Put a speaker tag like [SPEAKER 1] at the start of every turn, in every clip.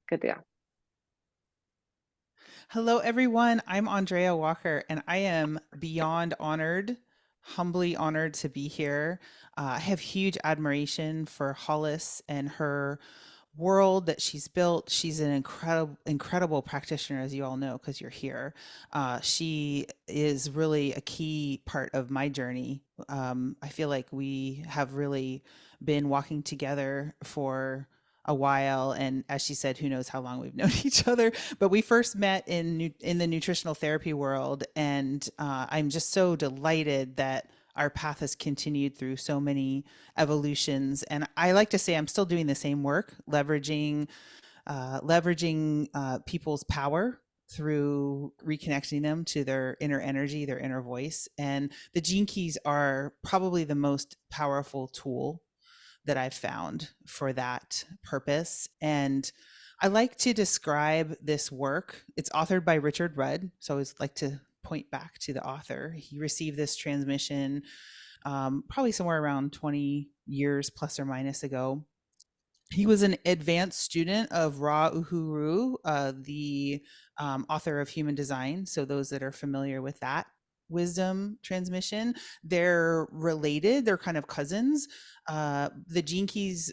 [SPEAKER 1] Good to go.
[SPEAKER 2] Hello, everyone. I'm Andrea Walker, and I am beyond honored, humbly honored to be here. I have huge admiration for Hollis and her world that she's built. She's an incredible practitioner, as you all know, because you're here. She is really a key part of my journey. I feel like we have really been walking together for a while, and as she said, who knows how long we've known each other. But we first met in the nutritional therapy world, and I'm just so delighted that our path has continued through so many evolutions. And I like to say I'm still doing the same work, leveraging people's power through reconnecting them to their inner energy, their inner voice. And the gene keys are probably the most powerful tool that I've found for that purpose. And I like to describe this work. It's authored by Richard Rudd. So I always like to point back to the author. He received this transmission probably somewhere around 20 years plus or minus ago. He was an advanced student of Ra Uhuru, the author of Human Design. So those that are familiar with that wisdom transmission, they're related. They're kind of cousins. The Gene Keys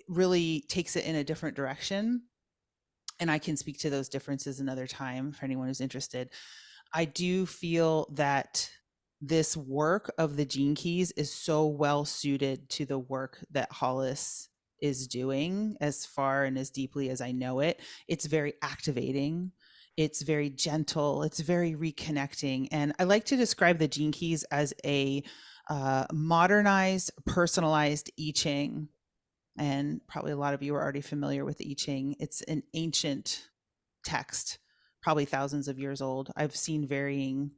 [SPEAKER 2] really takes it in a different direction, and I can speak to those differences another time for anyone who's interested. I do feel that this work of the Gene Keys is so well suited to the work that Hollis is doing as far and as deeply as I know it. It's very activating. It's very gentle. It's very reconnecting. And I like to describe the Gene Keys as a modernized, personalized I Ching. And probably a lot of you are already familiar with the I Ching. It's an ancient text, probably thousands of years old. I've seen varying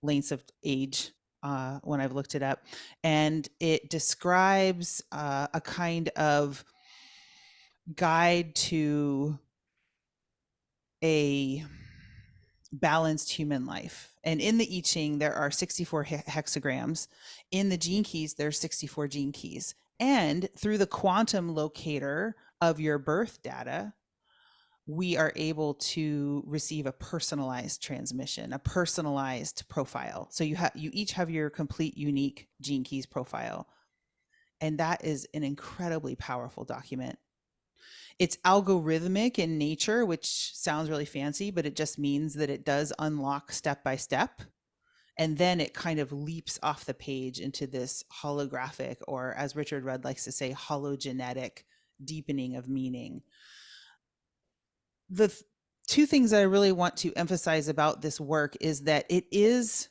[SPEAKER 2] lengths of age when I've looked it up. And it describes a kind of guide to a balanced human life. And in the I Ching, there are 64 hexagrams. In the gene keys, there's 64 gene keys. And through the quantum locator of your birth data, we are able to receive a personalized transmission, a personalized profile. So you each have your complete unique gene keys profile. And that is an incredibly powerful document. It's algorithmic in nature, which sounds really fancy, but it just means that it does unlock step by step. And then it kind of leaps off the page into this holographic, or as Richard Rudd likes to say, hologenetic deepening of meaning. The two things that I really want to emphasize about this work is that it is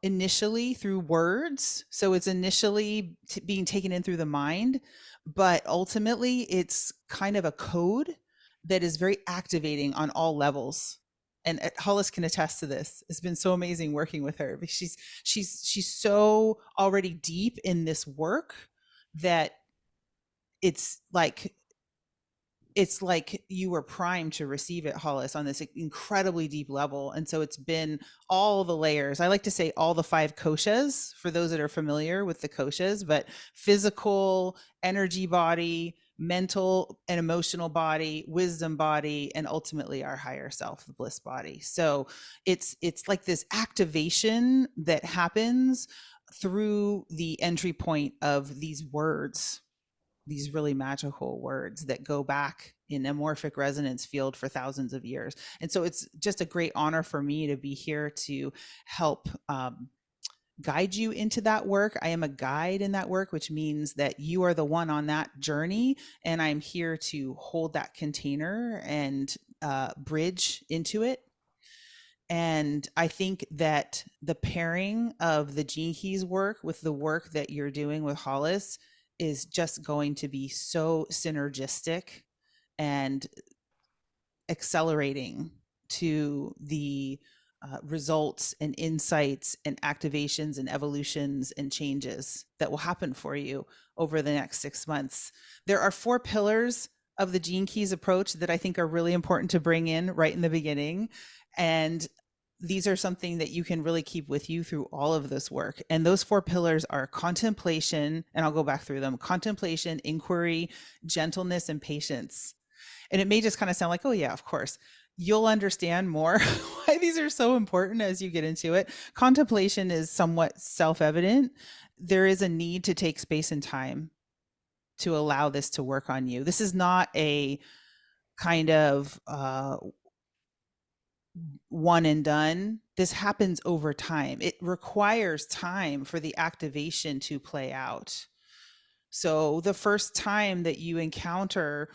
[SPEAKER 2] initially through words. So it's initially being taken in through the mind, but ultimately it's kind of a code that is very activating on all levels. And Hollis can attest to this. It's been so amazing working with her because she's so already deep in this work that it's like it's like you were primed to receive it, Hollis, on this incredibly deep level. And so it's been all the layers. I like to say all the five koshas for those that are familiar with the koshas, but physical, energy body, mental and emotional body, wisdom body, and ultimately our higher self, the bliss body. So it's like this activation that happens through the entry point of these words, these really magical words that go back in a morphic resonance field for thousands of years. And so it's just a great honor for me to be here to help guide you into that work. I am a guide in that work, which means that you are the one on that journey. And I'm here to hold that container and bridge into it. And I think that the pairing of the Gene Keys work with the work that you're doing with Hollis is just going to be so synergistic and accelerating to the results and insights and activations and evolutions and changes that will happen for you over the next 6 months. There are 4 pillars of the Gene Keys approach that I think are really important to bring in right in the beginning. And these are something that you can really keep with you through all of this work. And those 4 pillars are contemplation, and I'll go back through them: contemplation, inquiry, gentleness, and patience. And it may just kind of sound like, oh, yeah, of course. You'll understand more why these are so important as you get into it. Contemplation is somewhat self evident. There is a need to take space and time to allow this to work on you. This is not a kind of one and done. This happens over time. It requires time for the activation to play out. So the first time that you encounter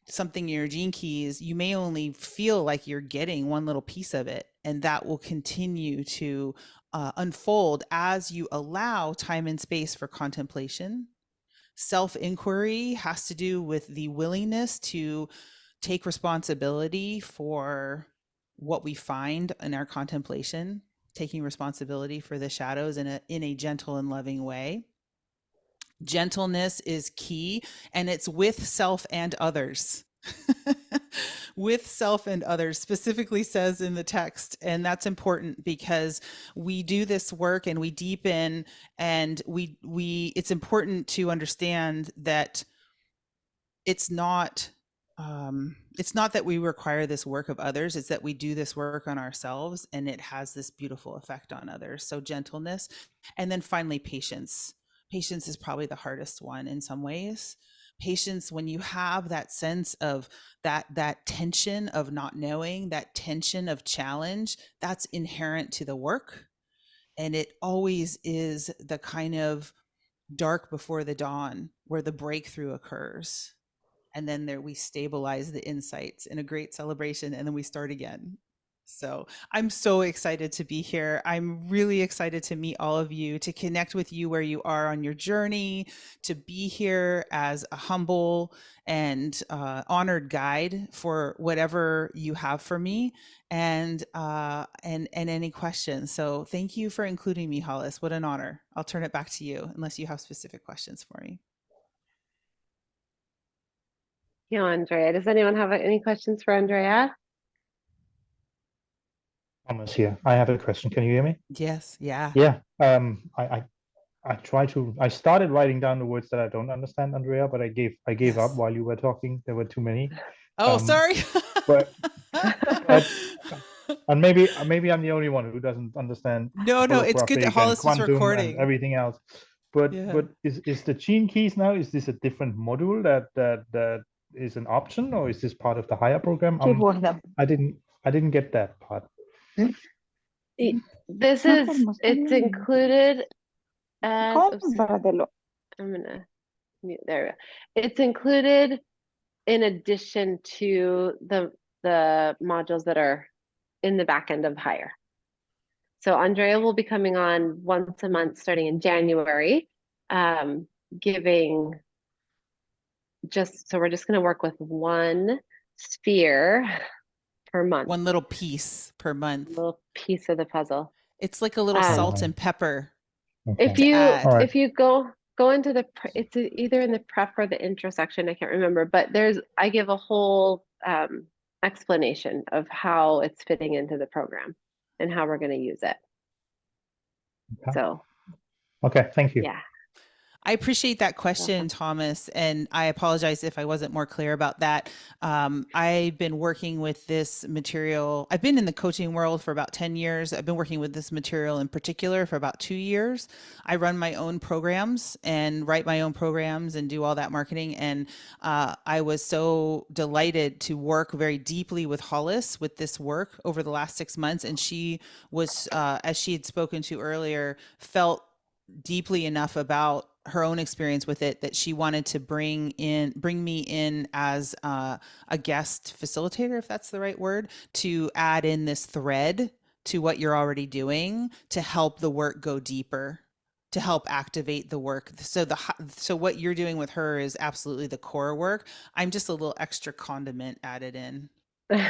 [SPEAKER 2] something in your gene keys, you may only feel like you're getting one little piece of it, and that will continue to unfold as you allow time and space for contemplation. Self inquiry has to do with the willingness to take responsibility for what we find in our contemplation, taking responsibility for the shadows in a gentle and loving way. Gentleness is key, and it's with self and others. With self and others specifically says in the text, and that's important because we do this work and we deepen, and we it's important to understand that it's not that we require this work of others, it's that we do this work on ourselves, and it has this beautiful effect on others. So gentleness, and then finally patience. Patience is probably the hardest one in some ways. Patience, when you have that sense of that tension of not knowing, that tension of challenge, that's inherent to the work, and it always is the kind of dark before the dawn where the breakthrough occurs, and then there we stabilize the insights in a great celebration, and then we start again. So I'm so excited to be here. I'm really excited to meet all of you, to connect with you where you are on your journey, to be here as a humble and honored guide for whatever you have for me, and any questions. So thank you for including me, Hollis. What an honor. I'll turn it back to you unless you have specific questions for me.
[SPEAKER 1] Andrea. Does anyone have any questions for Andrea?
[SPEAKER 3] Thomas here. I have a question. Can you hear me?
[SPEAKER 2] Yes. Yeah.
[SPEAKER 3] Yeah. I started writing down the words that I don't understand, Andrea, but I gave up while you were talking. There were too many.
[SPEAKER 2] Oh, sorry.
[SPEAKER 3] but and maybe I'm the only one who doesn't understand
[SPEAKER 2] No, it's good that
[SPEAKER 3] holographic and
[SPEAKER 2] Hollis is
[SPEAKER 3] quantum and
[SPEAKER 2] recording.
[SPEAKER 3] everything else. But is the gene keys now? Is this a different module that is an option, or is this part of the higher program? I didn't get that part.
[SPEAKER 1] It's included as I'm gonna mute. There we go. It's included in addition to the modules that are in the back end of higher. So Andrea will be coming on once a month starting in January, giving so we're just going to work with one sphere per month.
[SPEAKER 2] One little piece per month.
[SPEAKER 1] A little piece of the puzzle.
[SPEAKER 2] It's like a little salt and pepper.
[SPEAKER 1] If you go into it's either in the prep or the intro section, I can't remember, but I give a whole explanation of how it's fitting into the program and how we're going to use it.
[SPEAKER 3] Okay.
[SPEAKER 1] So.
[SPEAKER 3] Okay, thank you.
[SPEAKER 1] Yeah.
[SPEAKER 2] I appreciate that question, Thomas, and I apologize if I wasn't more clear about that. I've been working with this material. I've been in the coaching world for about 10 years. I've been working with this material in particular for about 2 years. I run my own programs and write my own programs and do all that marketing. And I was so delighted to work very deeply with Hollis with this work over the last 6 months. And she was, as she had spoken to earlier, felt deeply enough about her own experience with it that she wanted to bring me in as a guest facilitator, if that's the right word, to add in this thread to what you're already doing to help the work go deeper, to help activate the work. So what you're doing with her is absolutely the core work. I'm just a little extra condiment added in.
[SPEAKER 1] That's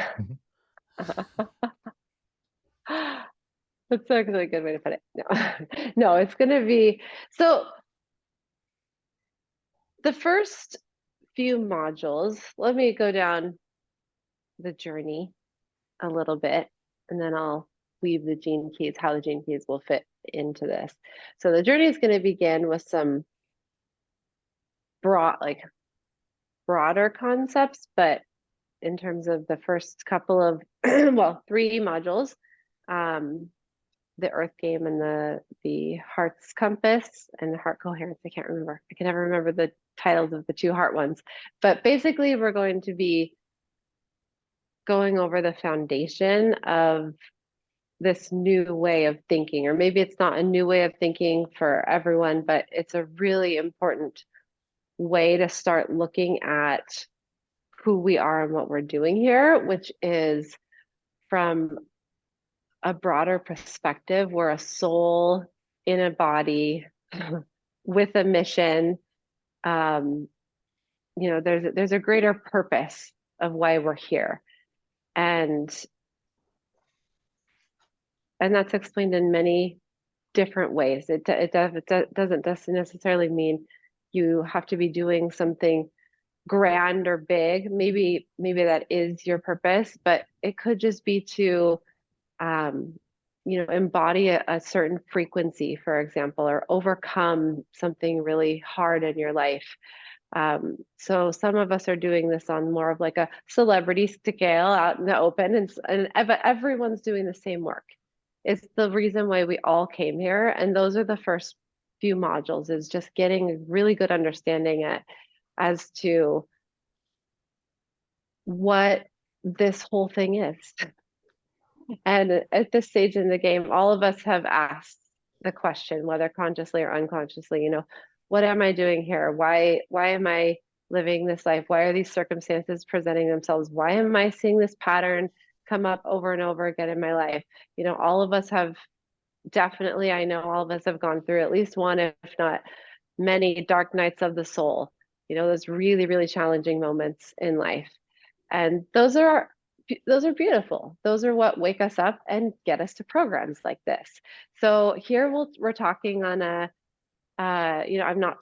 [SPEAKER 1] actually a good way to put it. No, it's going to be so. The first few modules, let me go down the journey a little bit, and then I'll weave the gene keys, how the gene keys will fit into this. So the journey is going to begin with some broader concepts, but in terms of the first couple of, well, 3 modules, the Earth Game and the Heart's Compass and the Heart Coherence. I can't remember. I can never remember the titles of the 2 heart ones. But basically, we're going to be going over the foundation of this new way of thinking, or maybe it's not a new way of thinking for everyone, but it's a really important way to start looking at who we are and what we're doing here, which is from a broader perspective. We're a soul in a body with a mission. You know, there's a greater purpose of why we're here, and that's explained in many different ways. It doesn't necessarily mean you have to be doing something grand or big. Maybe that is your purpose, but it could just be to you know, embody a certain frequency, for example, or overcome something really hard in your life. So some of us are doing this on more of like a celebrity scale out in the open, and everyone's doing the same work. It's the reason why we all came here, and those are the first few modules, is just getting a really good understanding as to what this whole thing is. And at this stage in the game, all of us have asked the question, whether consciously or unconsciously, you know, what am I doing here? Why am I living this life? Why are these circumstances presenting themselves? Why am I seeing this pattern come up over and over again in my life? You know, all of us have definitely, I know all of us have gone through at least one, if not many, dark nights of the soul, you know, those really, really challenging moments in life. And those are beautiful. Those are what wake us up and get us to programs like this. So here we're talking on a, you know, I'm not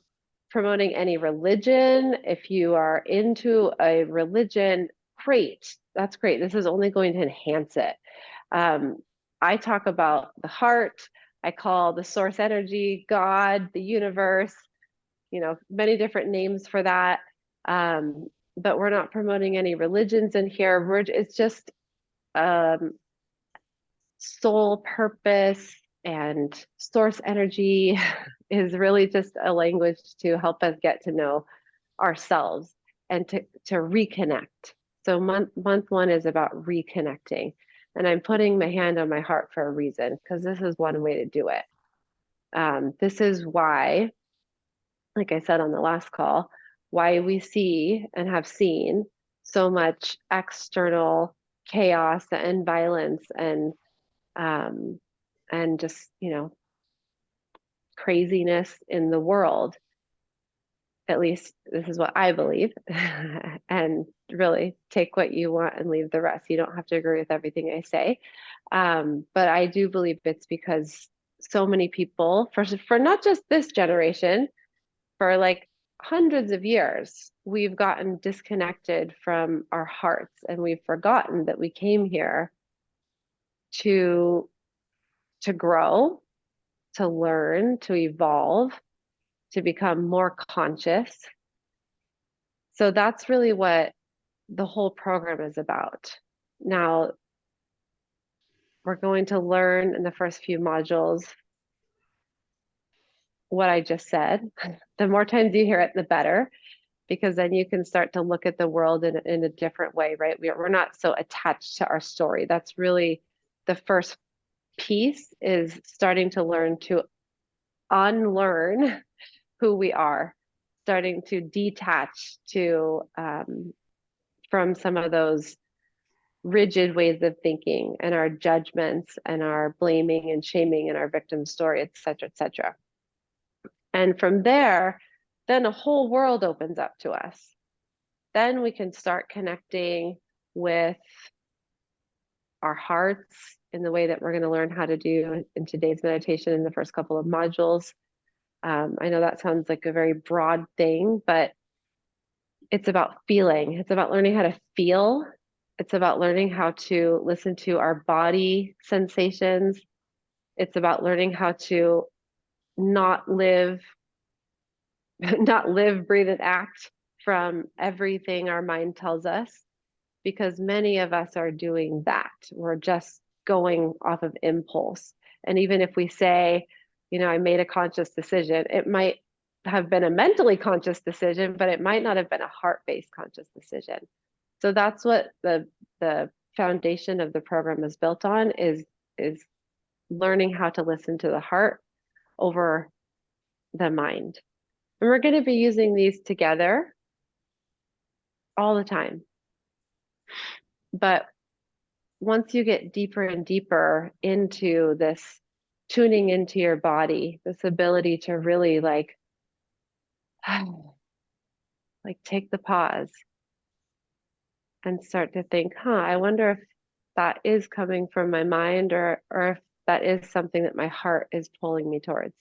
[SPEAKER 1] promoting any religion. If you are into a religion, great. That's great. This is only going to enhance it. I talk about the heart. I call the source energy God, the universe, you know, many different names for that. But we're not promoting any religions in here. It's just soul purpose, and source energy is really just a language to help us get to know ourselves and to reconnect. So month 1 is about reconnecting. And I'm putting my hand on my heart for a reason, because this is one way to do it. This is why, like I said on the last call, why we see and have seen so much external chaos and violence and just, you know, craziness in the world. At least this is what I believe. And really take what you want and leave the rest. You don't have to agree with everything I say. But I do believe it's because so many people, for not just this generation, for like hundreds of years, we've gotten disconnected from our hearts, and we've forgotten that we came here to grow, to learn, to evolve, to become more conscious. So that's really what the whole program is about. Now, we're going to learn in the first few modules what I just said. The more times you hear it, the better, because then you can start to look at the world in a different way, right? We're not so attached to our story. That's really the first piece, is starting to learn to unlearn who we are, starting to detach from some of those rigid ways of thinking and our judgments and our blaming and shaming and our victim story, et cetera, et cetera. And from there, then a whole world opens up to us. Then we can start connecting with our hearts in the way that we're going to learn how to do in today's meditation in the first couple of modules. I know that sounds like a very broad thing, but it's about feeling. It's about learning how to feel. It's about learning how to listen to our body sensations. It's about learning how to not live, breathe, and act from everything our mind tells us, because many of us are doing that. We're just going off of impulse. And even if we say, I made a conscious decision, it might have been a mentally conscious decision, but it might not have been a heart-based conscious decision. So that's what the foundation of the program is built on, is learning how to listen to the heart over the mind. And we're going to be using these together all the time. But once you get deeper and deeper into this tuning into your body, this ability to really like take the pause and start to think, I wonder if that is coming from my mind, or if that is something that my heart is pulling me towards.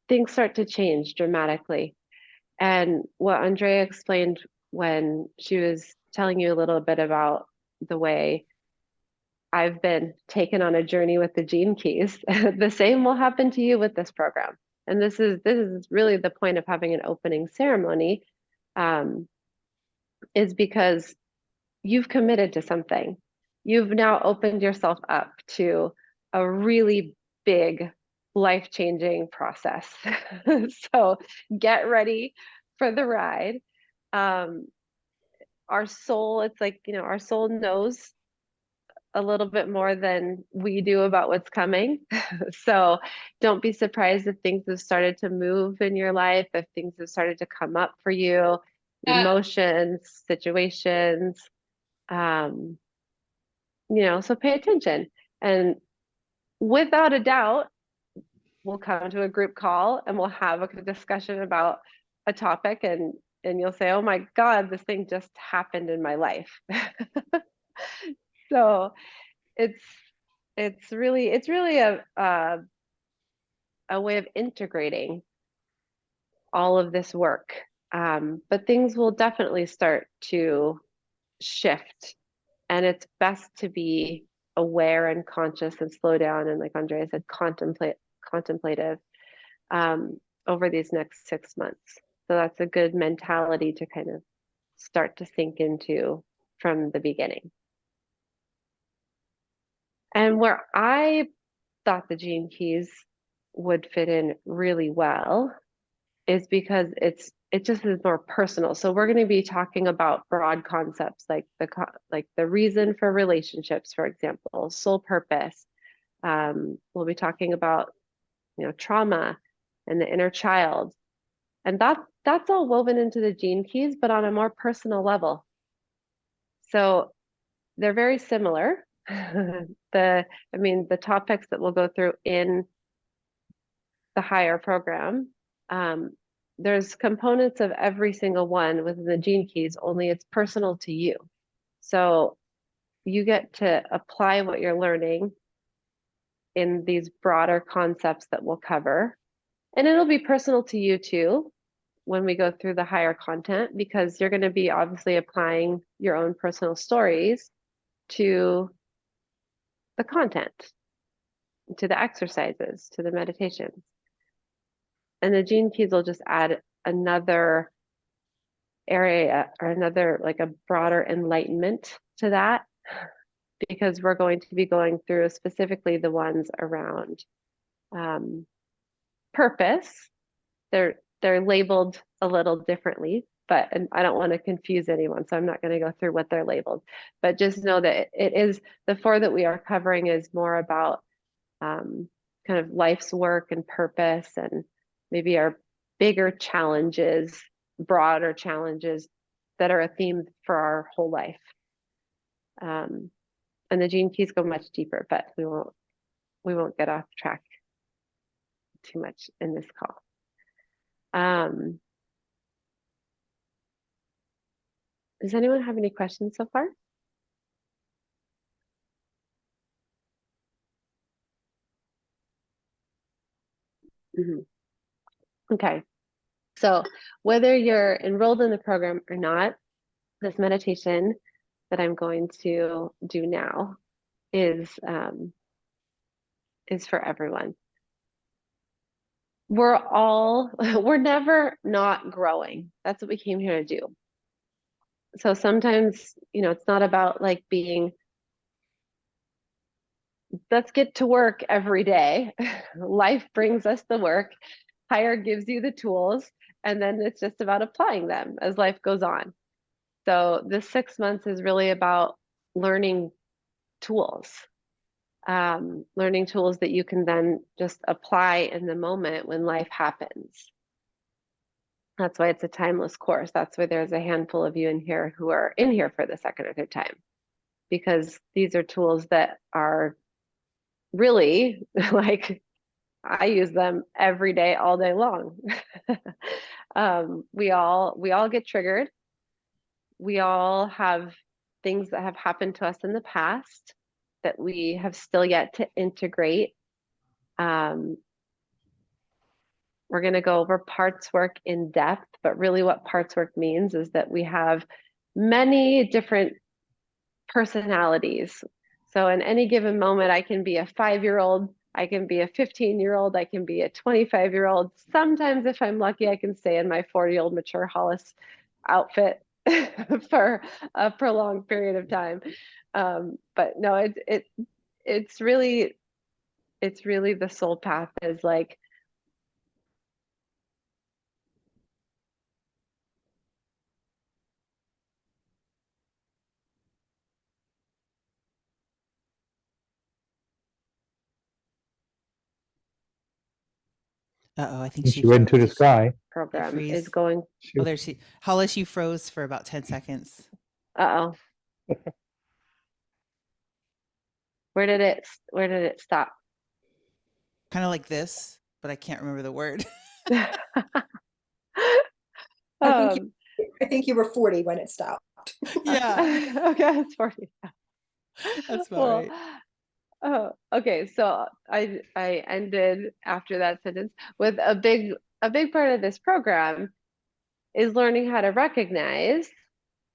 [SPEAKER 1] Things start to change dramatically. And what Andrea explained when she was telling you a little bit about the way I've been taken on a journey with the gene keys, the same will happen to you with this program. And this is really the point of having an opening ceremony, is because you've committed to something. You've now opened yourself up to a really big, life-changing process. So get ready for the ride. Our soul, it's like, our soul knows a little bit more than we do about what's coming. So don't be surprised if things have started to move in your life, if things have started to come up for you, emotions, situations, so pay attention. And without a doubt, we'll come to a group call and we'll have a discussion about a topic, and you'll say, oh my God, this thing just happened in my life. So it's really a way of integrating all of this work. But things will definitely start to shift, and it's best to be aware and conscious and slow down, and like Andrea said, contemplative over these next 6 months. So that's a good mentality to kind of start to sink into from the beginning. And where I thought the gene keys would fit in really well is because it just is more personal. So we're going to be talking about broad concepts like the reason for relationships, for example, soul purpose. We'll be talking about trauma and the inner child, and that's all woven into the gene keys, but on a more personal level. So they're very similar. The topics that we'll go through in the higher program, there's components of every single one within the gene keys, only it's personal to you. So you get to apply what you're learning in these broader concepts that we'll cover. And it'll be personal to you too when we go through the higher content, because you're going to be obviously applying your own personal stories to the content, to the exercises, to the meditations. And the gene keys will just add another area, or another, like a broader enlightenment to that, because we're going to be going through specifically the ones around purpose. They're labeled a little differently, and I don't want to confuse anyone, so I'm not going to go through what they're labeled. But just know that it is, the 4 that we are covering is more about kind of life's work and purpose, and maybe our bigger challenges, broader challenges that are a theme for our whole life. And the gene keys go much deeper, but we won't get off track too much in this call. Does anyone have any questions so far? Okay. So whether you're enrolled in the program or not, this meditation that I'm going to do now is for everyone. We're never not growing. That's what we came here to do. So sometimes, it's not about like being, let's get to work every day. Life brings us the work, higher gives you the tools, and then it's just about applying them as life goes on. So this 6 months is really about learning tools, learning tools that you can then just apply in the moment when life happens. That's why it's a timeless course. That's why there's a handful of you in here who are in here for the second or third time, because these are tools that are really like, I use them every day, all day long. We all get triggered. We all have things that have happened to us in the past that we have still yet to integrate. We're going to go over parts work in depth, but really what parts work means is that we have many different personalities. So in any given moment, I can be a 5-year-old, I can be a 15-year-old, I can be a 25-year-old. Sometimes if I'm lucky, I can stay in my 40-year-old mature Hollis outfit for a prolonged period of time. But no, it's really the soul path is like,
[SPEAKER 2] I think she
[SPEAKER 3] went to the
[SPEAKER 2] froze.
[SPEAKER 3] sky.
[SPEAKER 1] Program is going.
[SPEAKER 2] Oh, there she. Hollis, you froze for about 10 seconds.
[SPEAKER 1] Uh-oh. Where did it stop?
[SPEAKER 2] Kind of like this, but I can't remember the word.
[SPEAKER 4] I think you were 40 when it stopped.
[SPEAKER 2] Yeah.
[SPEAKER 1] Okay, it's 40.
[SPEAKER 2] That's about right.
[SPEAKER 1] Oh, okay. So I ended after that sentence with a big part of this program is learning how to recognize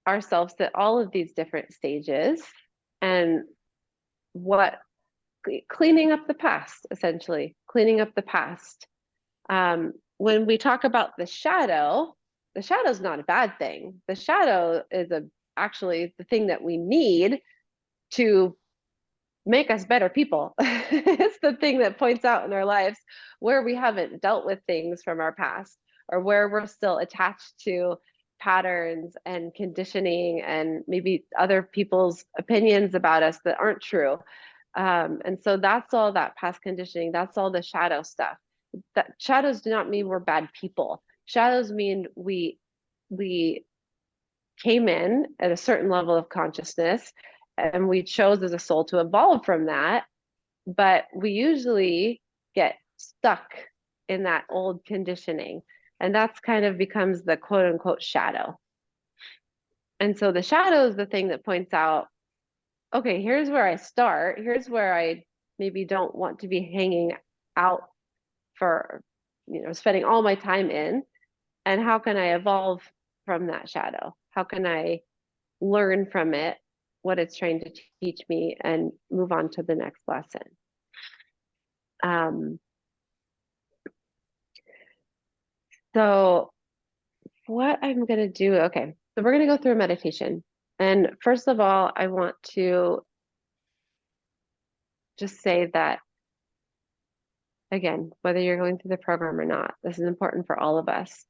[SPEAKER 1] ourselves at all of these different stages and cleaning up the past, essentially cleaning up the past. When we talk about the shadow is not a bad thing. The shadow is actually the thing that we need to make us better people. It's the thing that points out in our lives where we haven't dealt with things from our past or where we're still attached to patterns and conditioning and maybe other people's opinions about us that aren't true. And so that's all that past conditioning. That's all the shadow stuff. That shadows do not mean we're bad people. Shadows mean we came in at a certain level of consciousness and we chose as a soul to evolve from that, but we usually get stuck in that old conditioning, and that's kind of becomes the quote unquote shadow. And so the shadow is the thing that points out, okay, here's where I start, here's where I maybe don't want to be hanging out for, spending all my time in, and how can I evolve from that shadow? How can I learn from it what it's trying to teach me and move on to the next lesson? So what I'm going to do, okay, so we're going to go through a meditation. And first of all, I want to just say that, again, whether you're going through the program or not, this is important for all of us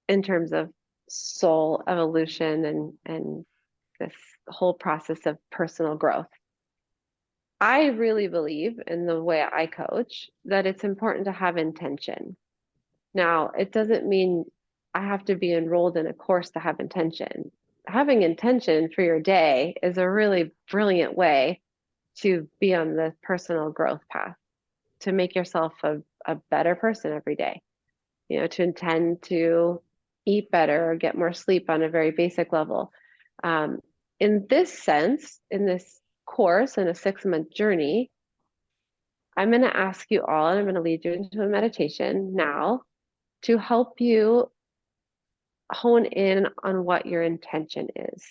[SPEAKER 1] in terms of soul evolution and this whole process of personal growth. I really believe in the way I coach that it's important to have intention. Now, it doesn't mean I have to be enrolled in a course to have intention. Having intention for your day is a really brilliant way to be on the personal growth path, to make yourself a better person every day, to intend to eat better or get more sleep on a very basic level. In this sense, in this course, in a 6-month journey, I'm going to ask you all, and I'm going to lead you into a meditation now to help you hone in on what your intention is.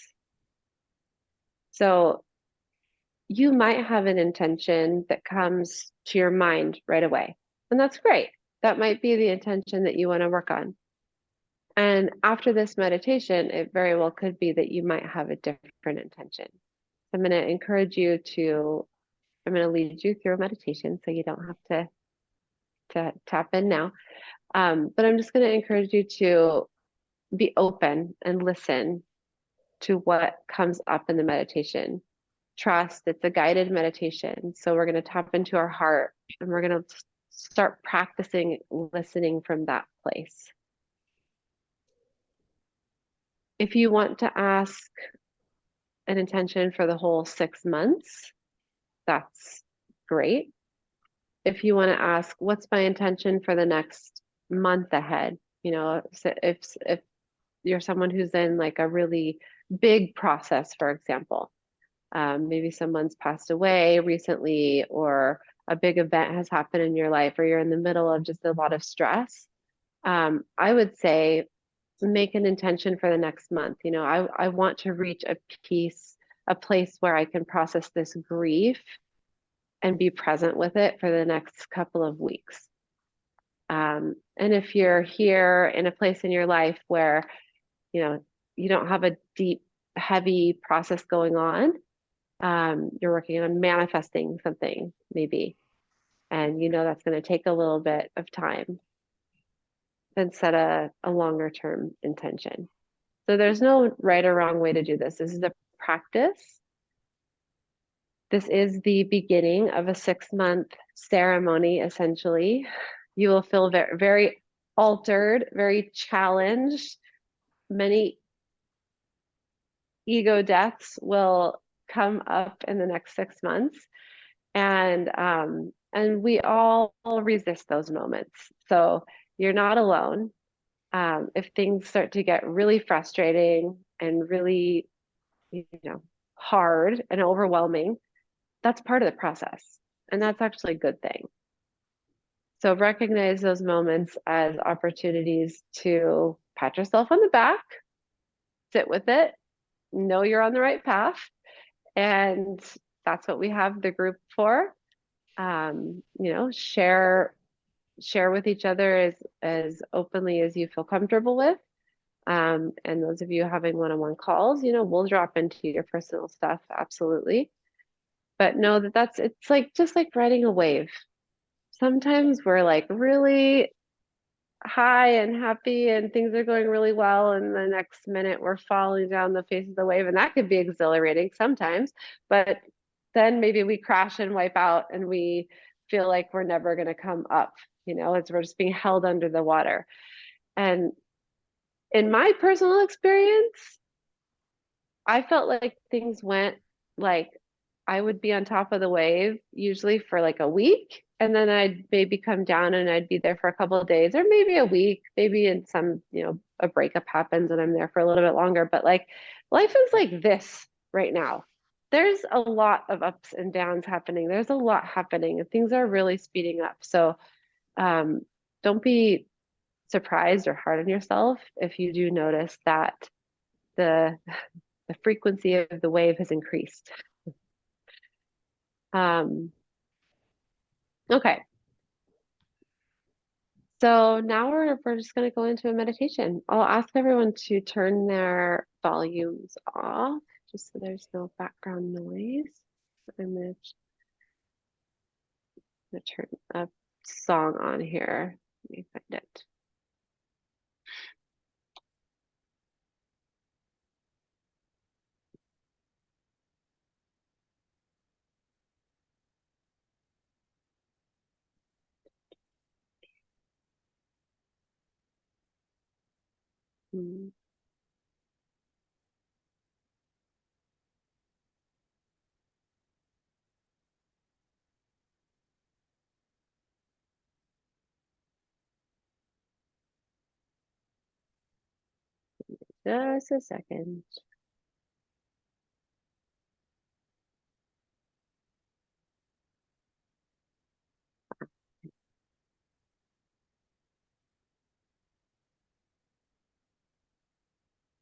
[SPEAKER 1] So you might have an intention that comes to your mind right away, and that's great. That might be the intention that you want to work on. And after this meditation, it very well could be that you might have a different intention. I'm going to encourage you to, I'm going to lead you through a meditation so you don't have to tap in now. But I'm just going to encourage you to be open and listen to what comes up in the meditation. Trust, it's a guided meditation. So we're going to tap into our heart and we're going to start practicing listening from that place. If you want to ask an intention for the whole 6 months, that's great. If you want to ask, what's my intention for the next month ahead? You know, so if you're someone who's in like a really big process, for example, maybe someone's passed away recently, or a big event has happened in your life, or you're in the middle of just a lot of stress, I would say make an intention for the next month. You know, I want to reach a place where I can process this grief and be present with it for the next couple of weeks. And if you're here in a place in your life where, you know, you don't have a deep, heavy process going on, you're working on manifesting something maybe, and you know that's going to take a little bit of time, then set a longer term intention. So there's no right or wrong way to do this. This is a practice. This is the beginning of a 6-month ceremony, essentially. You will feel very, very altered, very challenged. Many ego deaths will come up in the next 6 months. And we all resist those moments. So you're not alone. If things start to get really frustrating and really, you know, hard and overwhelming, that's part of the process. And that's actually a good thing. So recognize those moments as opportunities to pat yourself on the back, sit with it, know you're on the right path. And that's what we have the group for. You know, share with each other as openly as you feel comfortable with. And those of you having one-on-one calls, you know, we'll drop into your personal stuff, absolutely. But know that it's like just like riding a wave. Sometimes we're like really high and happy and things are going really well, and the next minute we're falling down the face of the wave, and that could be exhilarating sometimes, but then maybe we crash and wipe out and we feel like we're never going to come up, you know, as we're just being held under the water. And in my personal experience, I felt like things went like I would be on top of the wave usually for like a week, and then I'd maybe come down and I'd be there for a couple of days, or maybe a week, maybe in some, you know, a breakup happens and I'm there for a little bit longer. But like life is like this right now. There's a lot of ups and downs happening. There's a lot happening and things are really speeding up. So don't be surprised or hard on yourself if you do notice that the frequency of the wave has increased. Okay. So now we're just going to go into a meditation. I'll ask everyone to turn their volumes off just so there's no background noise. I'm going to turn a song on here. Let me find it. Just a second.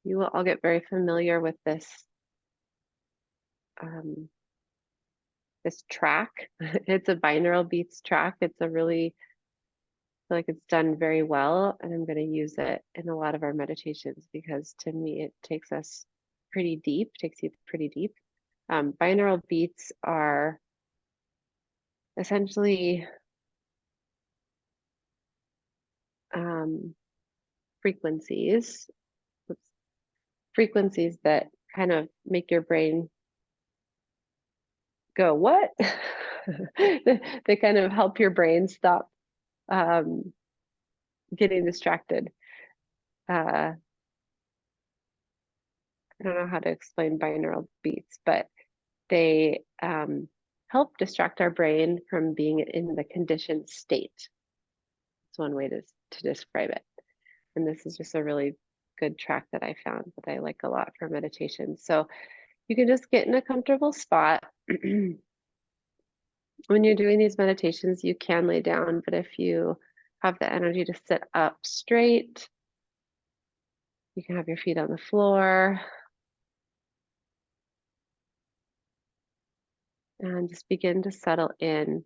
[SPEAKER 1] You will all get very familiar with this this track. It's a binaural beats track. It's a really feel like it's done very well, and I'm going to use it in a lot of our meditations because to me it takes us pretty deep, takes you pretty deep. Binaural beats are essentially frequencies that kind of make your brain go, what? They kind of help your brain stop getting distracted. I don't know how to explain binaural beats, but they help distract our brain from being in the conditioned state. It's one way to describe it. And this is just a really good track that I found that I like a lot for meditation. So you can just get in a comfortable spot. When you're doing these meditations, you can lay down, but if you have the energy to sit up straight, you can have your feet on the floor. And just begin to settle into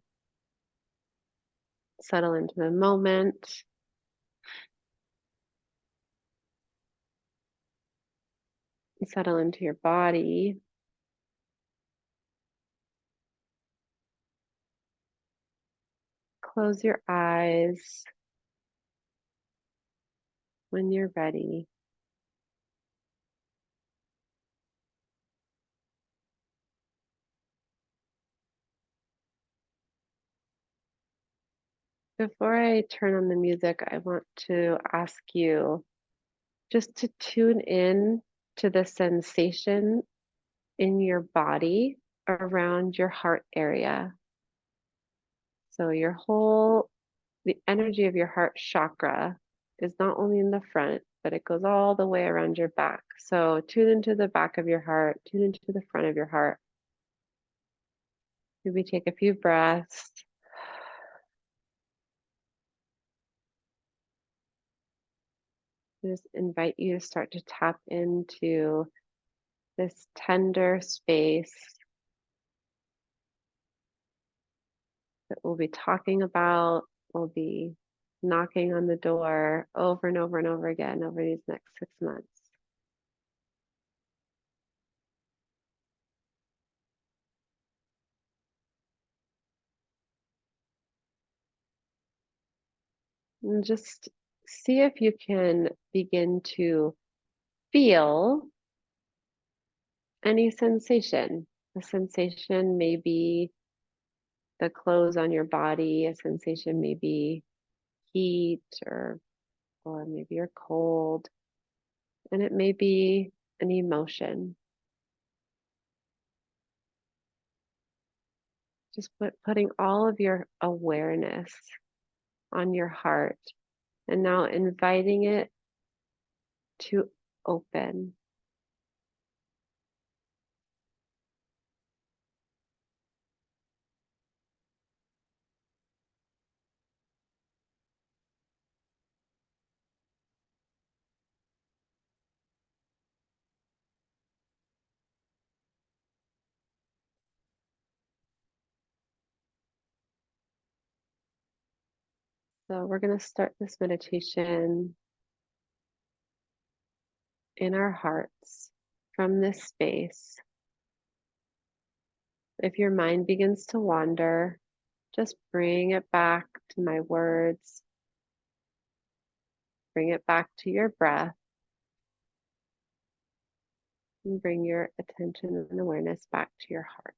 [SPEAKER 1] the moment. Settle into your body. Close your eyes when you're ready. Before I turn on the music, I want to ask you just to tune in to the sensation in your body around your heart area. So the energy of your heart chakra is not only in the front, but it goes all the way around your back. So tune into the back of your heart, tune into the front of your heart. Maybe take a few breaths. Just invite you to start to tap into this tender space that we'll be talking about. We'll be knocking on the door over and over and over again over these next 6 months. And just see if you can begin to feel any sensation. A sensation may be the clothes on your body, a sensation may be heat or maybe you're cold, and it may be an emotion. Just putting all of your awareness on your heart and now inviting it to open. So we're going to start this meditation in our hearts from this space. If your mind begins to wander, just bring it back to my words. Bring it back to your breath. And bring your attention and awareness back to your heart.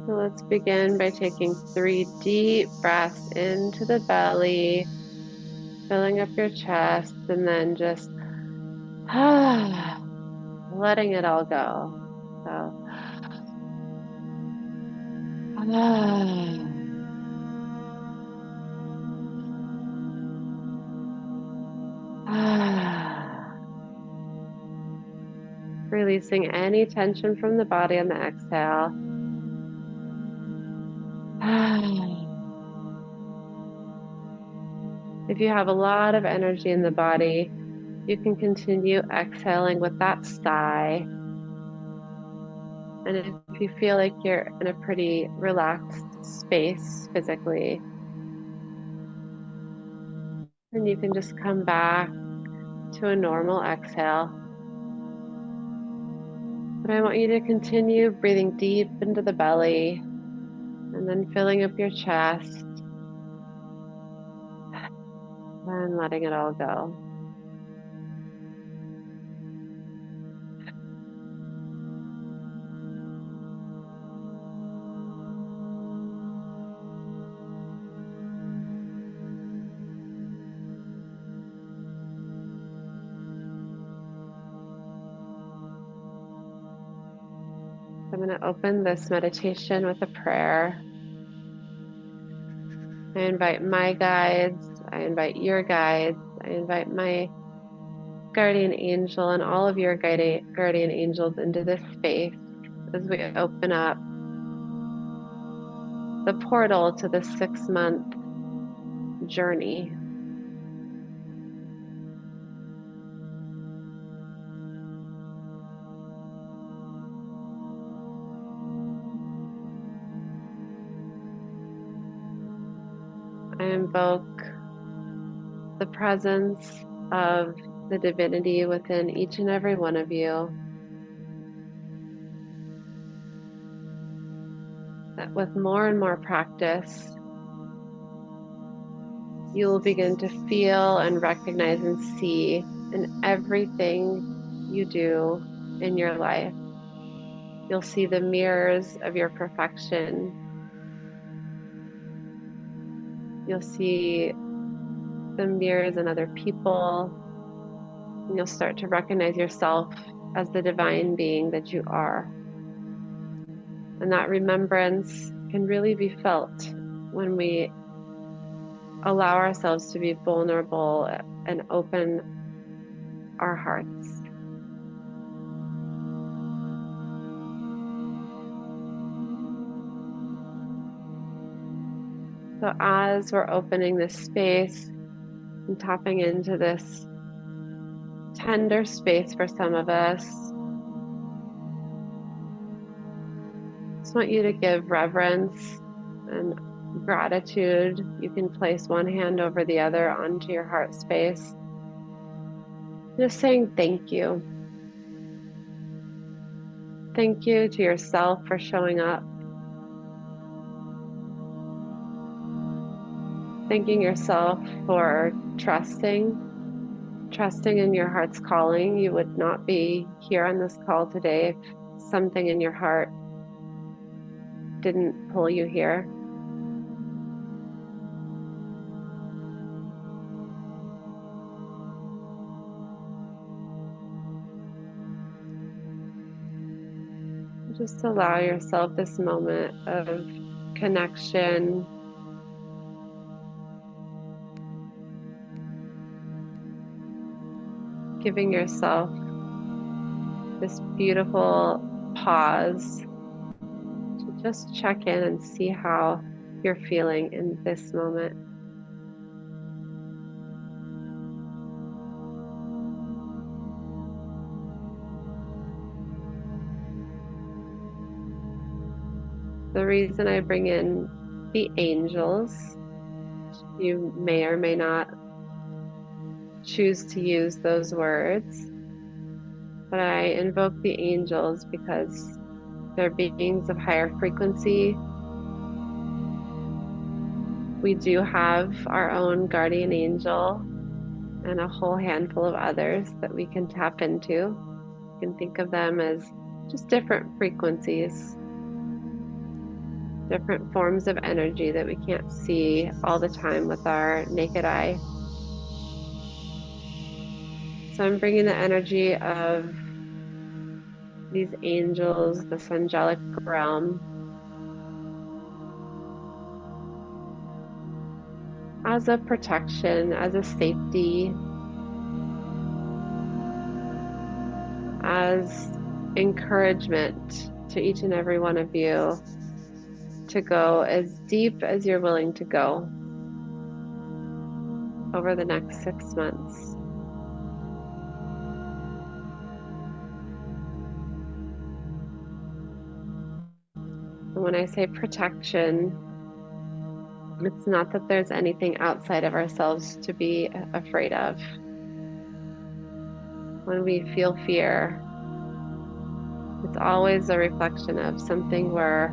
[SPEAKER 1] So let's begin by taking 3 deep breaths into the belly, filling up your chest, and then just letting it all go. So releasing any tension from the body on the exhale. If you have a lot of energy in the body, you can continue exhaling with that sigh. And if you feel like you're in a pretty relaxed space physically, then you can just come back to a normal exhale. But I want you to continue breathing deep into the belly and then filling up your chest and letting it all go. I'm going to open this meditation with a prayer. I invite my guides, I invite your guides, I invite my guardian angel and all of your guardian angels into this space as we open up the portal to the 6-month journey. I invoke the presence of the divinity within each and every one of you, that with more and more practice, you will begin to feel and recognize and see in everything you do in your life. You'll see the mirrors of your perfection. You'll see the mirrors in other people. And you'll start to recognize yourself as the divine being that you are. And that remembrance can really be felt when we allow ourselves to be vulnerable and open our hearts. So as we're opening this space and tapping into this tender space for some of us, I just want you to give reverence and gratitude. You can place one hand over the other onto your heart space. Just saying thank you. Thank you to yourself for showing up. Thanking yourself for trusting in your heart's calling. You would not be here on this call today if something in your heart didn't pull you here. Just allow yourself this moment of connection, giving yourself this beautiful pause to just check in and see how you're feeling in this moment. The reason I bring in the angels, you may or may not choose to use those words, but I invoke the angels because they're beings of higher frequency. We do have our own guardian angel and a whole handful of others that we can tap into. You can think of them as just different frequencies, different forms of energy that we can't see all the time with our naked eye. So I'm bringing the energy of these angels, this angelic realm, as a protection, as a safety, as encouragement to each and every one of you to go as deep as you're willing to go. over the next 6 months. And when I say protection, it's not that there's anything outside of ourselves to be afraid of. When we feel fear, it's always a reflection of something we're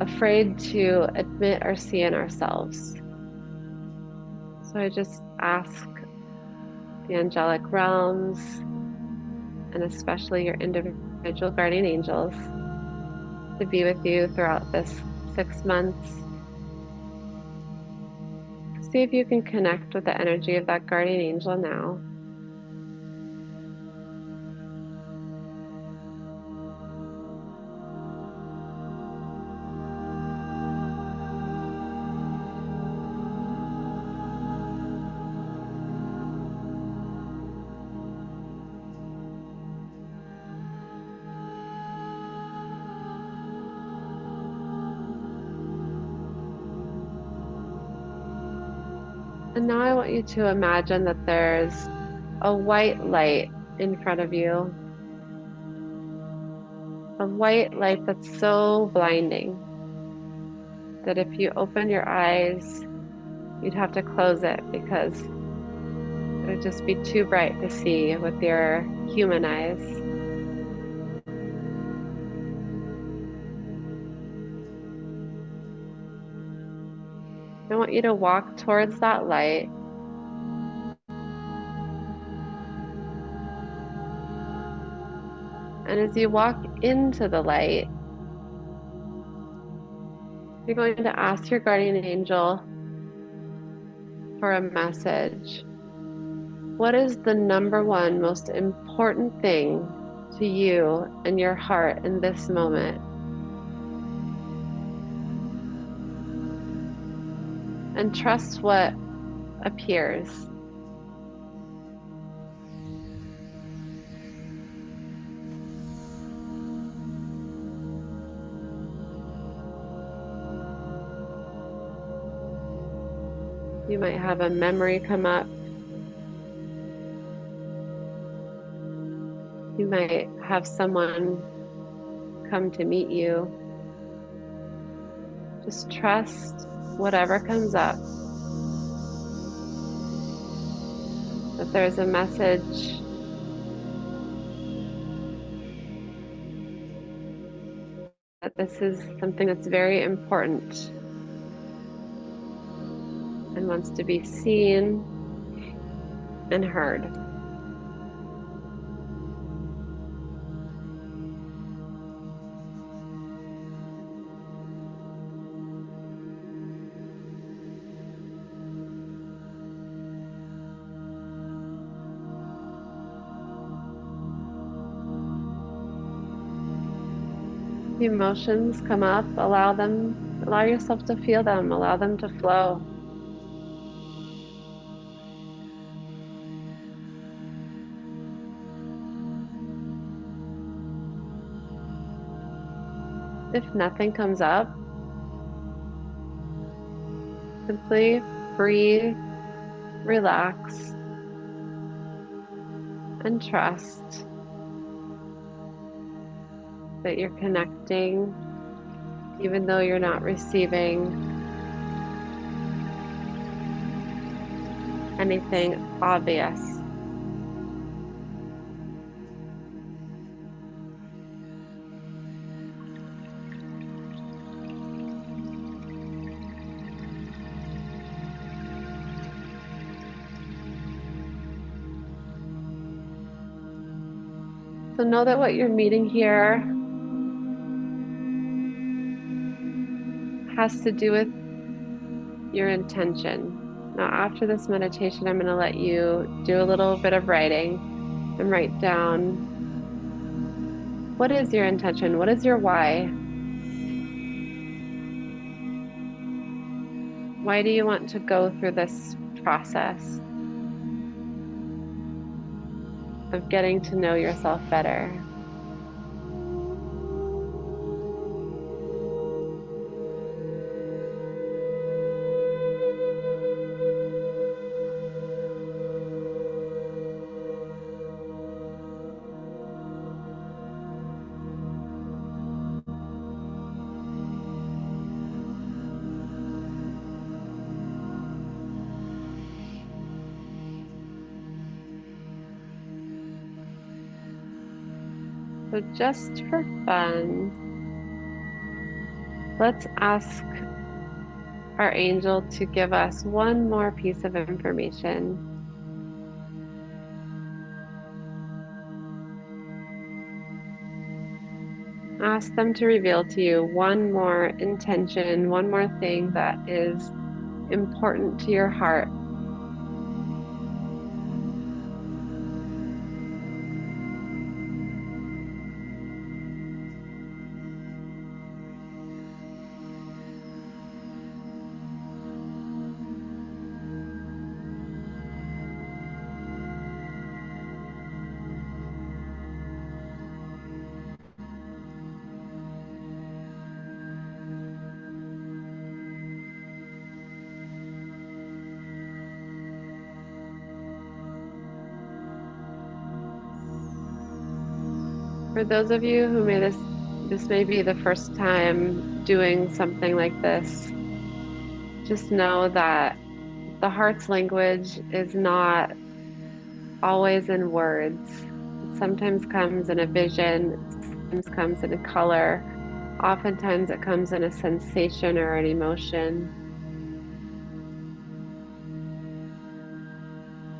[SPEAKER 1] afraid to admit or see in ourselves. So I just ask the angelic realms, and especially your individual guardian angels, to be with you throughout this 6 months. See if you can connect with the energy of that guardian angel now. And now I want you to imagine that there's a white light in front of you. A white light that's so blinding that if you open your eyes, you'd have to close it because it would just be too bright to see with your human eyes. I want you to walk towards that light. And as you walk into the light, you're going to ask your guardian angel for a message. What is the number one most important thing to you and your heart in this moment? And trust what appears. You might have a memory come up. You might have someone come to meet you. Just trust whatever comes up, that there's a message that this is something that's very important and wants to be seen and heard. The emotions come up, allow yourself to feel them, allow them to flow. If nothing comes up, simply breathe, relax, and trust that you're connecting even though you're not receiving anything obvious. So know that what you're meeting here has to do with your intention. Now, after this meditation, I'm going to let you do a little bit of writing and write down, what is your intention? What is your why? Why do you want to go through this process of getting to know yourself better? So just for fun, let's ask our angel to give us one more piece of information. Ask them to reveal to you one more intention, one more thing that is important to your heart. For those of you who this may be the first time doing something like this, just know that the heart's language is not always in words. It sometimes comes in a vision, it sometimes comes in a color, oftentimes it comes in a sensation or an emotion.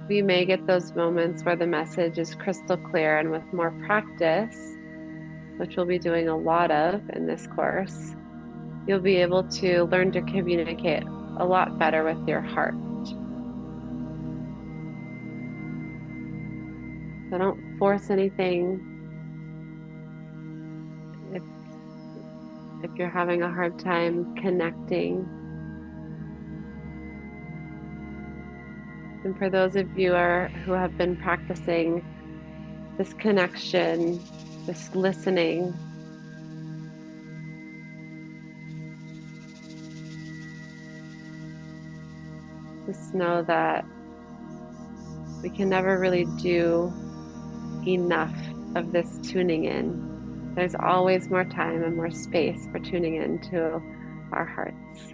[SPEAKER 1] We may get those moments where the message is crystal clear, and with more practice, which we'll be doing a lot of in this course, you'll be able to learn to communicate a lot better with your heart. So don't force anything. If you're having a hard time connecting. And for those of you who have been practicing this connection, this listening, just know that we can never really do enough of this tuning in. There's always more time and more space for tuning into our hearts.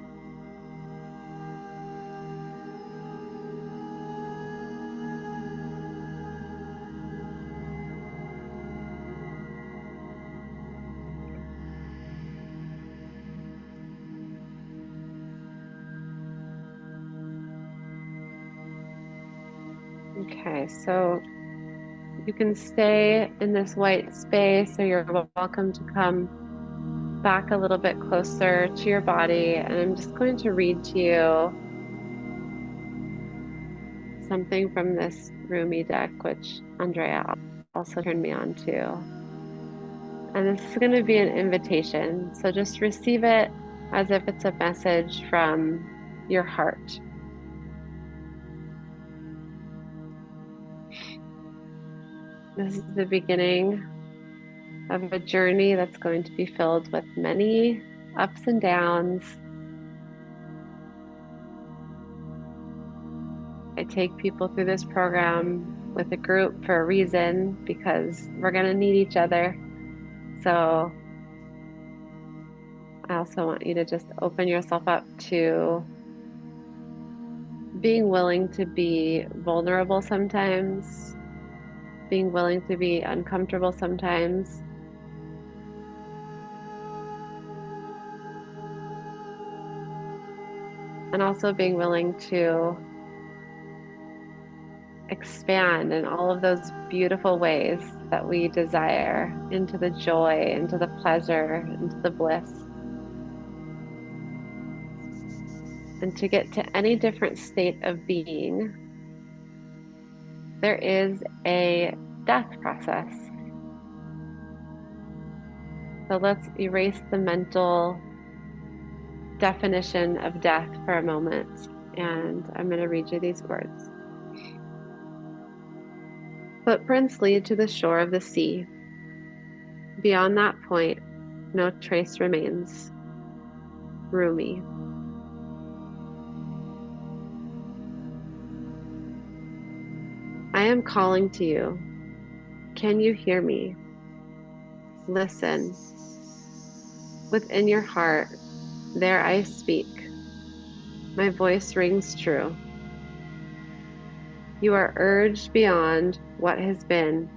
[SPEAKER 1] Okay, so you can stay in this white space, or you're welcome to come back a little bit closer to your body. And I'm just going to read to you something from this Rumi deck, which Andrea also turned me on to. And this is going to be an invitation. So just receive it as if it's a message from your heart. This is the beginning of a journey that's going to be filled with many ups and downs. I take people through this program with a group for a reason, because we're going to need each other. So I also want you to just open yourself up to being willing to be vulnerable sometimes, being willing to be uncomfortable sometimes. And also being willing to expand in all of those beautiful ways that we desire, into the joy, into the pleasure, into the bliss. And to get to any different state of being, there is a death process. So let's erase the mental definition of death for a moment, and I'm going to read you these words. Footprints lead to the shore of the sea. Beyond that point, no trace remains. Rumi. I am calling to you. Can you hear me? Listen. Within your heart, there I speak. My voice rings true. You are urged beyond what has been.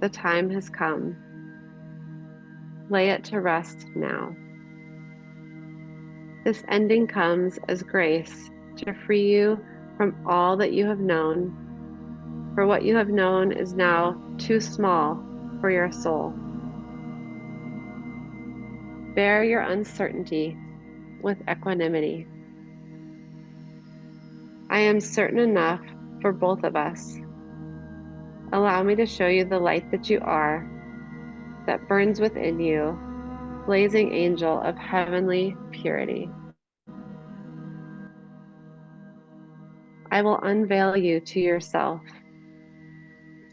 [SPEAKER 1] The time has come. Lay it to rest now. This ending comes as grace to free you from all that you have known, for what you have known is now too small for your soul. Bear your uncertainty with equanimity. I am certain enough for both of us. Allow me to show you the light that you are, that burns within you, blazing angel of heavenly purity. I will unveil you to yourself,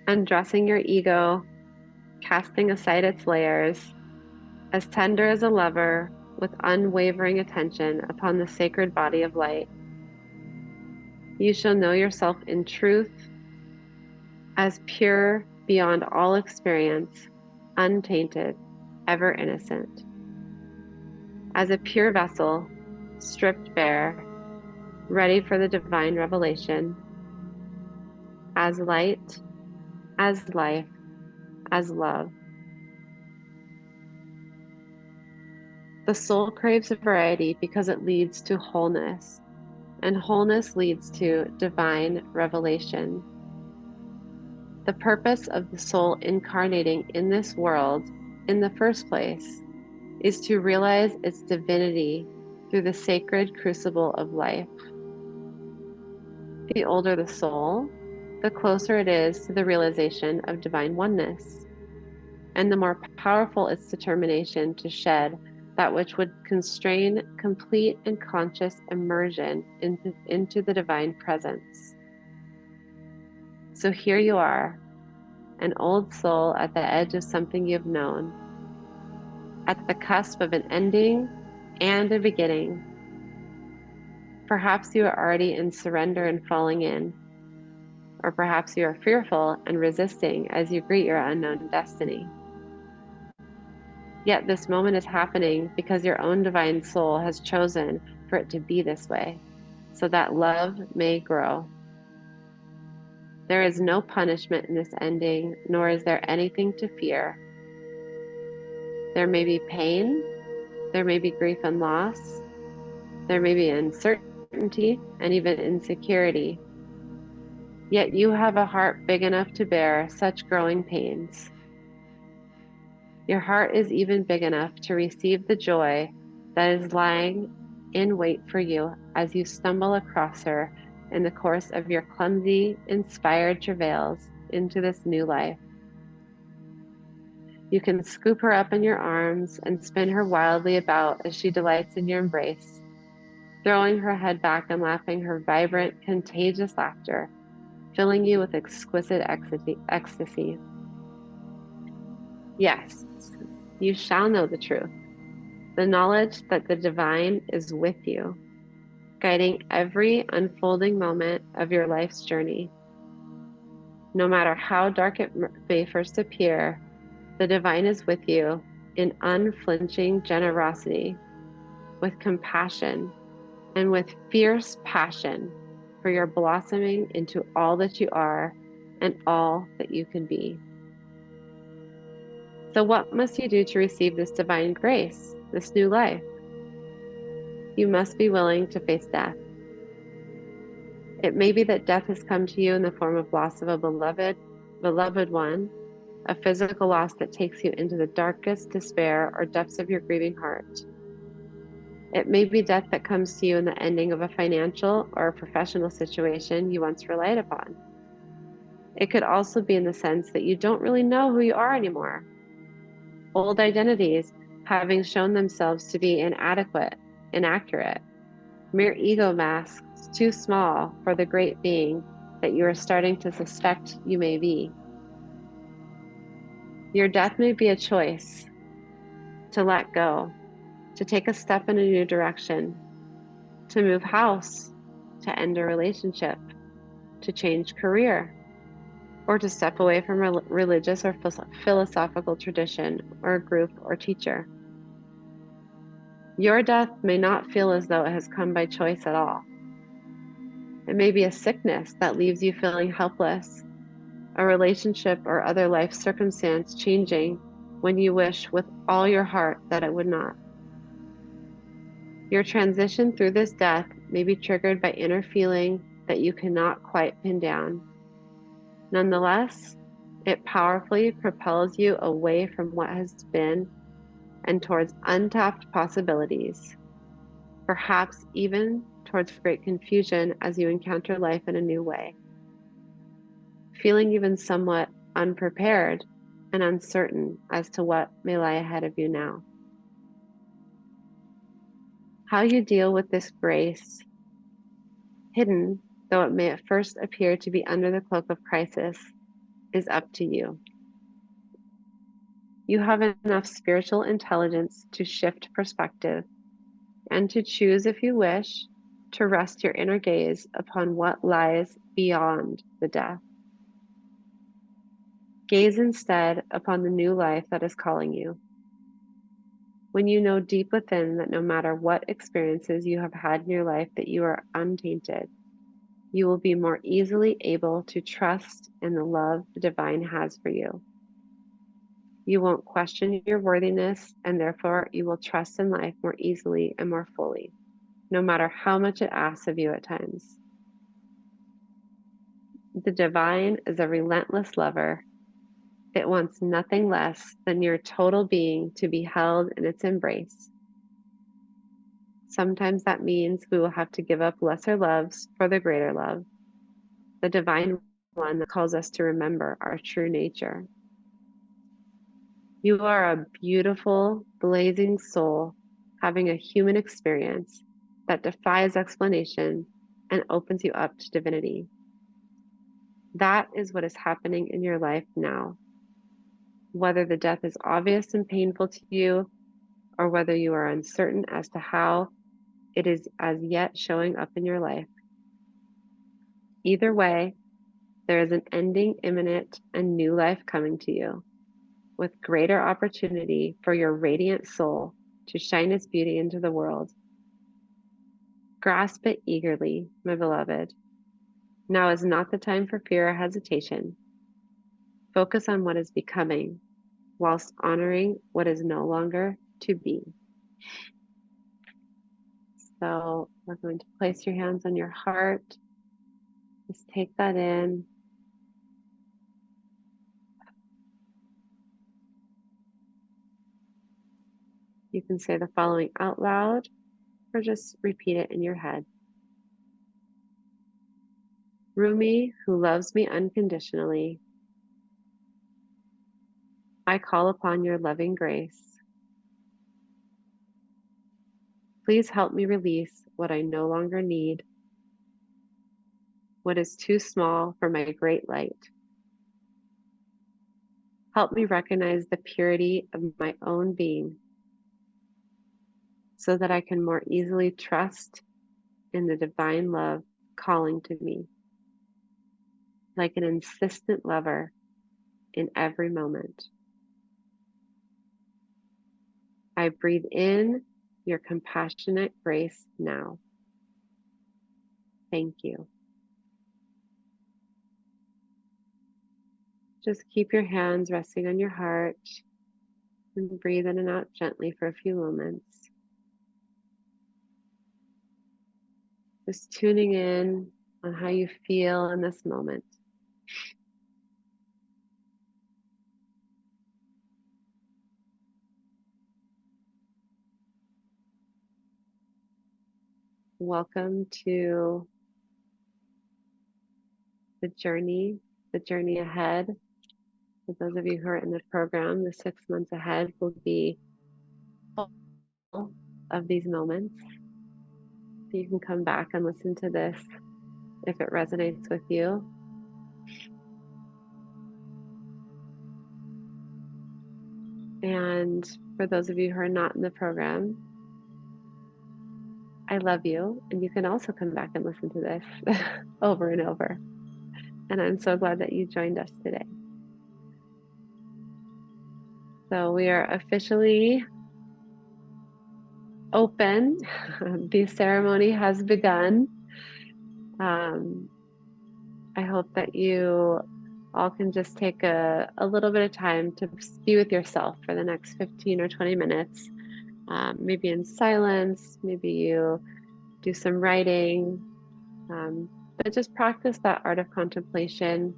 [SPEAKER 1] undressing your ego, casting aside its layers, as tender as a lover with unwavering attention upon the sacred body of light. You shall know yourself in truth, as pure beyond all experience, untainted, ever innocent. As a pure vessel, stripped bare, ready for the divine revelation, as light, as life, as love. The soul craves variety because it leads to wholeness, and wholeness leads to divine revelation. The purpose of the soul incarnating in this world in the first place is to realize its divinity through the sacred crucible of life. The older the soul, the closer it is to the realization of divine oneness, and the more powerful its determination to shed that which would constrain complete and conscious immersion into the divine presence. So here you are, an old soul at the edge of something you've known, at the cusp of an ending and a beginning. Perhaps you are already in surrender and falling in, or perhaps you are fearful and resisting as you greet your unknown destiny. Yet this moment is happening because your own divine soul has chosen for it to be this way, so that love may grow. There is no punishment in this ending, nor is there anything to fear. There may be pain, there may be grief and loss, there may be uncertainty and even insecurity. Yet you have a heart big enough to bear such growing pains. Your heart is even big enough to receive the joy that is lying in wait for you as you stumble across her in the course of your clumsy, inspired travails into this new life. You can scoop her up in your arms and spin her wildly about as she delights in your embrace, throwing her head back and laughing her vibrant, contagious laughter, filling you with exquisite ecstasy. Yes, you shall know the truth, the knowledge that the divine is with you, guiding every unfolding moment of your life's journey. No matter how dark it may first appear, the divine is with you in unflinching generosity, with compassion, and with fierce passion for your blossoming into all that you are and all that you can be. So what must you do to receive this divine grace, this new life? You must be willing to face death. It may be that death has come to you in the form of loss of a beloved one, a physical loss that takes you into the darkest despair or depths of your grieving heart. It may be death that comes to you in the ending of a financial or a professional situation you once relied upon. It could also be in the sense that you don't really know who you are anymore. Old identities having shown themselves to be inadequate, inaccurate, mere ego masks too small for the great being that you are starting to suspect you may be. Your death may be a choice to let go, to take a step in a new direction, to move house, to end a relationship, to change career, or to step away from a religious or philosophical tradition or a group or teacher. Your death may not feel as though it has come by choice at all. It may be a sickness that leaves you feeling helpless, a relationship or other life circumstance changing when you wish with all your heart that it would not. Your transition through this death may be triggered by inner feeling that you cannot quite pin down. Nonetheless, it powerfully propels you away from what has been and towards untapped possibilities, perhaps even towards great confusion as you encounter life in a new way. Feeling even somewhat unprepared and uncertain as to what may lie ahead of you now. How you deal with this grace, hidden though it may at first appear to be under the cloak of crisis, is up to you. You have enough spiritual intelligence to shift perspective and to choose, if you wish, to rest your inner gaze upon what lies beyond the death. Gaze instead upon the new life that is calling you. When you know deep within that no matter what experiences you have had in your life that you are untainted, you will be more easily able to trust in the love the divine has for you. You won't question your worthiness, and therefore you will trust in life more easily and more fully, no matter how much it asks of you at times. The divine is a relentless lover. It wants nothing less than your total being to be held in its embrace. Sometimes that means we will have to give up lesser loves for the greater love, the divine one that calls us to remember our true nature. You are a beautiful, blazing soul having a human experience that defies explanation and opens you up to divinity. That is what is happening in your life now. Whether the death is obvious and painful to you, or whether you are uncertain as to how it is as yet showing up in your life. Either way, there is an ending imminent and new life coming to you, with greater opportunity for your radiant soul to shine its beauty into the world. Grasp it eagerly, my beloved. Now is not the time for fear or hesitation. Focus on what is becoming, whilst honoring what is no longer to be. So we're going to place your hands on your heart. Just take that in. You can say the following out loud or just repeat it in your head. Rumi, who loves me unconditionally, I call upon your loving grace. Please help me release what I no longer need, what is too small for my great light. Help me recognize the purity of my own being so that I can more easily trust in the divine love calling to me, like an insistent lover in every moment. I breathe in your compassionate grace now. Thank you. Just keep your hands resting on your heart and breathe in and out gently for a few moments. Just tuning in on how you feel in this moment. Welcome to the journey ahead. For those of you who are in the program, the 6 months ahead will be full of these moments. So you can come back and listen to this if it resonates with you. And for those of you who are not in the program, I love you, and you can also come back and listen to this over and over. And I'm so glad that you joined us today. So we are officially open. The ceremony has begun. I hope that you all can just take a little bit of time to be with yourself for the next 15 or 20 minutes, maybe in silence, maybe you do some writing, but just practice that art of contemplation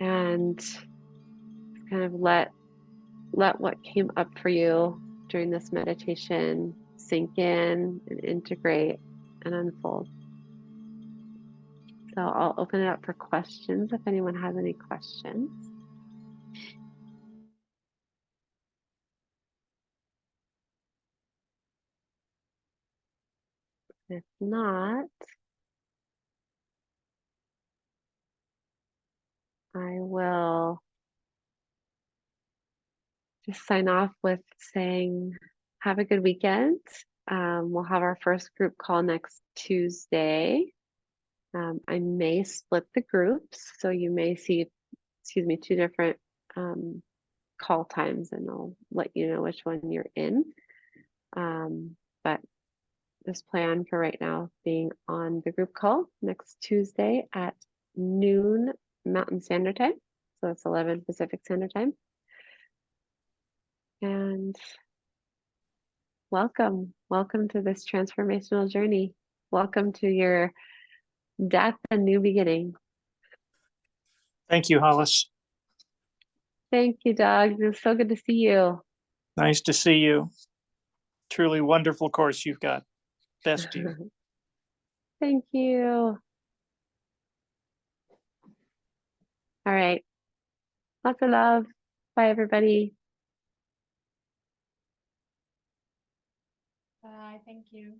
[SPEAKER 1] and kind of let what came up for you during this meditation sink in and integrate and unfold. So I'll open it up for questions if anyone has any questions. If not, I will just sign off with saying, have a good weekend. We'll have our first group call next Tuesday. I may split the groups, so you may see, two different call times, and I'll let you know which one you're in. But just plan for right now being on the group call next Tuesday at noon Mountain Standard Time. So it's 11 Pacific Standard Time. And welcome to this transformational journey. Welcome to your death and new beginning.
[SPEAKER 5] Thank you, Hollis.
[SPEAKER 1] Thank you, Doug. It was so good to see you.
[SPEAKER 5] Nice to see you. Truly wonderful course you've got. Best you.
[SPEAKER 1] Thank you. All right. Lots of love. Bye, everybody.
[SPEAKER 6] Bye. Thank you.